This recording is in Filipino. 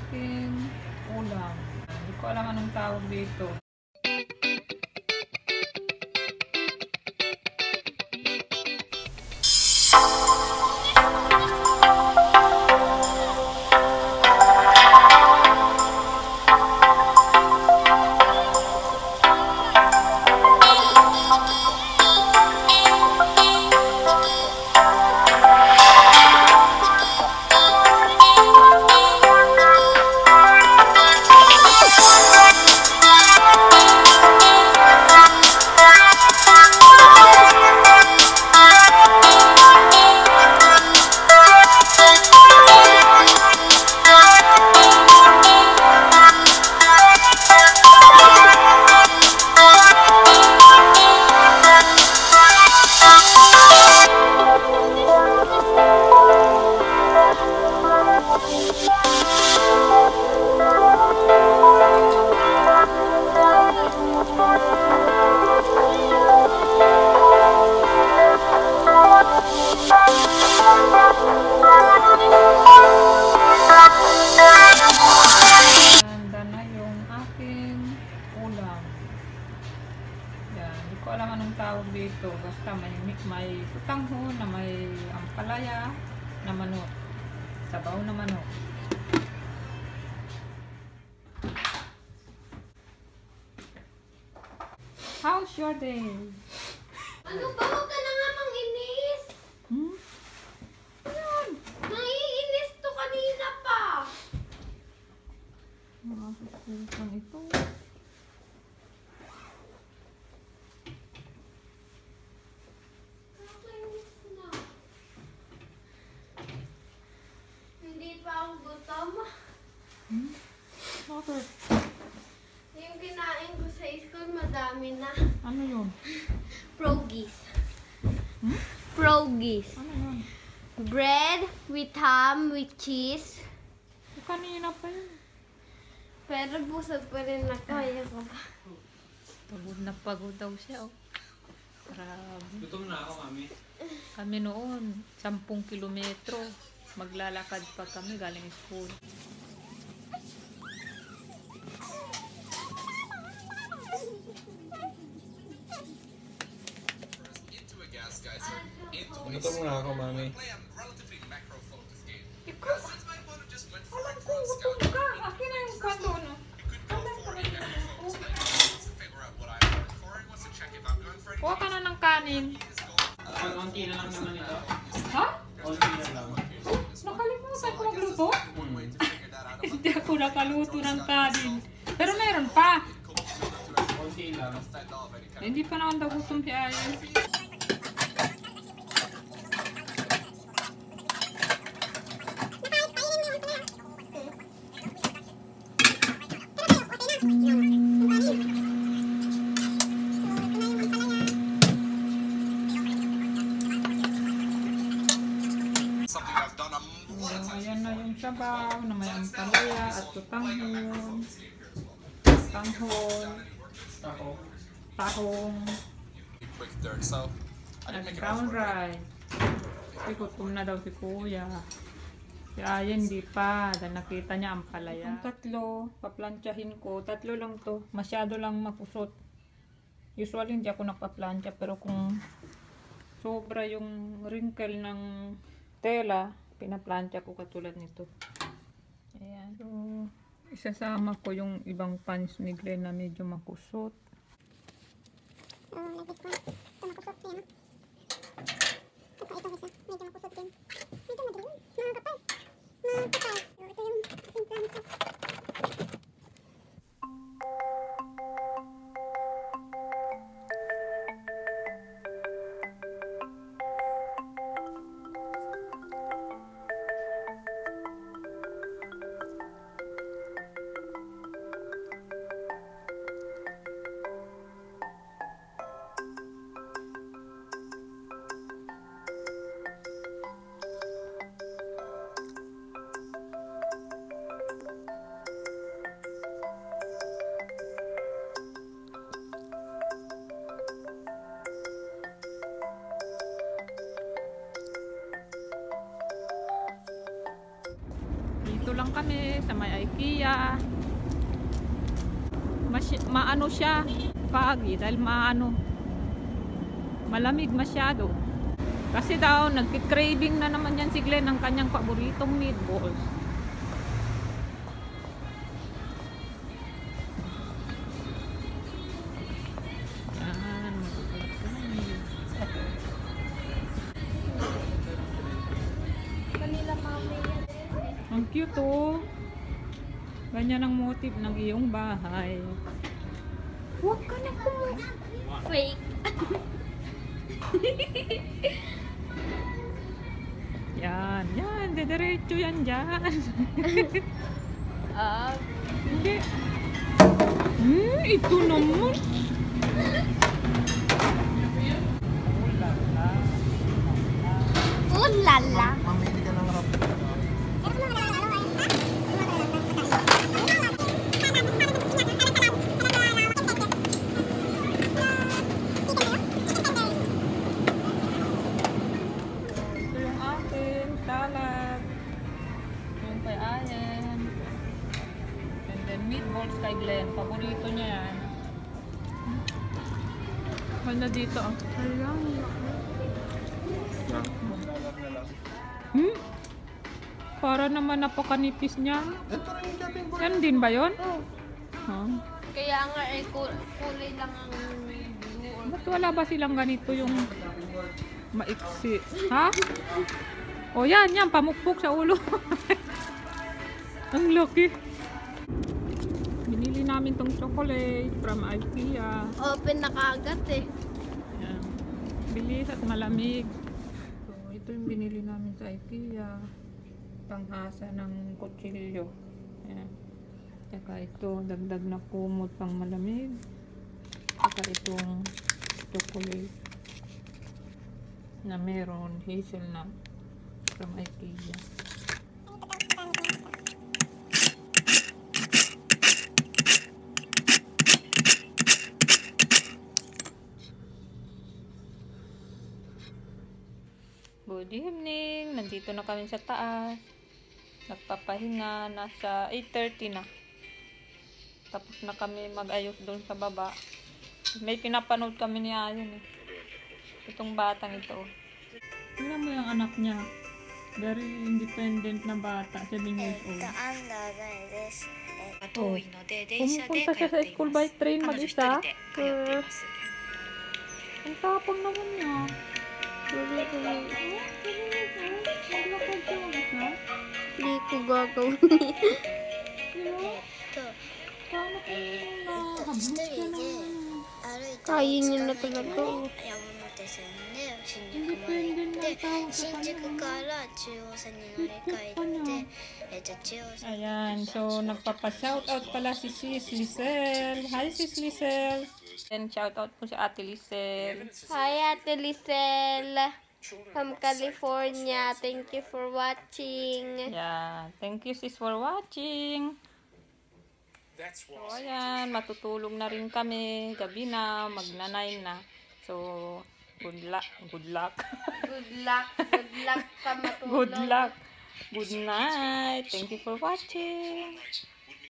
aking ulam. Hindi ko alam anong tawag dito. Handa na yung aking ulam. Yan, hindi ko alam anong tawag dito. Basta may sutangho na may ampalaya na manok. Sabaw na manok. How's your day? Ano ba? Huwag ka na nga manginis. Hmm? Ayan. Nangiinis to kanina pa. Nakasusukan ito. Nakainis na. Hindi pa ako gutom. Bakit? Yung kinain ko sa school, madami na. Ano yun? Pierogies. Hmm? Pierogies. Ano yun? Bread with ham, with cheese. Kanina pa yun. Pero busog pa rin ako. Ayoko pa. Pagod na pagod daw siya. Oh. Grabe. Gutom na ako, mami. Kami noon, 10 kilometro. Maglalakad pa kami galing school. Gutom na ako, mami. Ikaw, alam ko, gutom ka. Akin na yung kanto, no? Kuha ka na ng kanin. Konti na lang naman ito. Ha? Konti na lang. Nakalimutan ko magluto? Hindi ako nakaluto ng kanin. Pero meron pa. Konti lang. Hindi pa naman daw gutom si Ayan. Ayan na yung sabaw na may ampalaya at tutanghon, Ako. tahong, at brown rice. Kasi gutom na daw si Kuya. Si Ayan hindi pa. Dahil nakita niya ampalaya. Ang tatlo, paplantsahin ko. Tatlo lang to. Masyado lang makusot. Usually hindi ako nagpaplantsa. Pero kung sobra yung wrinkle ng tela, pinaplantsa ko katulad nito. Ayan. So, isasama ko yung ibang pants ni Glenn na medyo makusot. Lagay ko. Ito makusot yan. Ito isa. Medyo makusot din. Medyo madilim. Mga kapal. Mga kapal. So, ito yung ating plan ko. Dito lang kami sa may IKEA. Maano siya, foggy dahil malamig masyado. Kasi daw nagki-craving na naman yan si Glenn ng kanyang paboritong meatballs. Yan. Kanila mami yan. Ang cute oh. Ganyan ang motif ng iyong bahay. Huwag ka na Fake. Yan, yan, diretso yan dyan. Hindi. Ito naman. Oh lala. Mamili ka ng rap. Ito yung akin, salad. Yung kay Ayen. And then meatballs kay Glenn. Paborito niya yan. Wala dito ah. Para naman napakanipis niya. Ito rin yung shopping board. Yan din ba yun? Oh. Huh? Kaya nga eh, kulay lang ang blue. Ba't wala ba silang ganito yung maiksi? Ha? O yan, pamukpok sa ulo. Ang laki. Binili namin tong chocolate from IKEA. Open na kaagad eh. Yan. Bilis at malamig. So, ito yung binili namin sa IKEA. Panghasa ng kutsilyo. Ayan. Saka ito, dagdag na kumot pang malamig. Saka itong chocolate na meron hazelnut from IKEA. Good evening! Nandito na kami sa taas. Nagpapahinga. Nasa 8:30 na. Tapos na kami mag-ayos doon sa baba. May pinapanood kami ni Ayon eh. Itong batang ito. Tingnan mo yung anak niya. Very independent na bata. 7 years old. Oh. Pumupunta siya sa school by train mag-isa. Ang tapang naman niya. Hindi ko gagawin. Paano kung nahabos ka naman? Kaya niya na talaga. Independent na tao sa kanya. Ayan, so nagpapa-shoutout pala si Sis Lisel. Hi Sis Lisel. And shoutout po si Ate Lisel. Hi Ate Lisel. From California. Thank you for watching. Yeah, thank you sis for watching. So ayan, matutulog na rin kami. Gabi na, magna-9 na. So, good luck. Good luck. Good luck ka matulog. Good luck. Good night. Thank you for watching.